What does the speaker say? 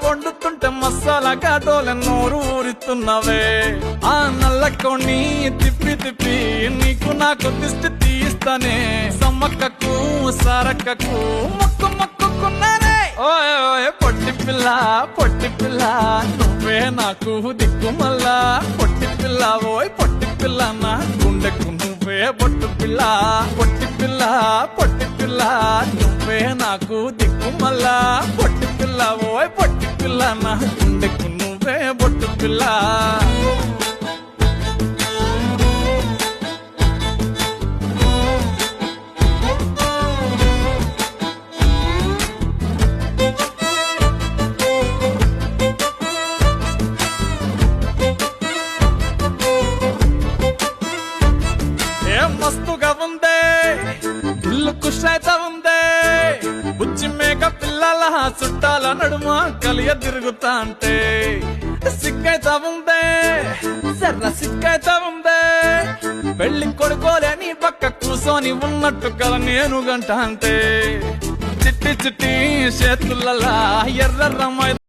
వండుతుంటే మసాలాగా డోలె నోరు ఊరిస్తున్నవే ఆ నల్లకోని తిప్పి తిప్పి నీకు నాకు దిష్టి తీస్తానే సమ్మక్కకు సారక్కకు మొక్కు మొక్కుకున్నానే ఓయ్ ఓయ్ పొట్టి పిల్ల నువ్వే నాకు దిక్కుమల్లా పొట్టి పిల్ల ఓయ్ పొట్టి పిల్ల నా గుండెకు నువ్వే బొట్టు పిల్ల పొట్టి పిల్ల నువ్వే నాకు దిక్కుమల్లా పొట్టి పిల్ల ఓయ్ పొట్టి పిల్ల నా గుండెకు నువ్వే బొట్టు పిల్ల మస్తుగా ఉందే ఇల్లు కుషైత ఉందే బుచ్చి మేక పిల్లల చుట్టాల నడుమ కలియ తిరుగుతా అంటే సిగ్గైతా ఉందే సర్ర సిగ్గైతా ఉందే పెళ్లి కొడుకోలేని పక్క కూసోని ఉన్నట్టు కల నేను గంట అంటే చిట్టి చిట్టి చేతులలా ఎర్ర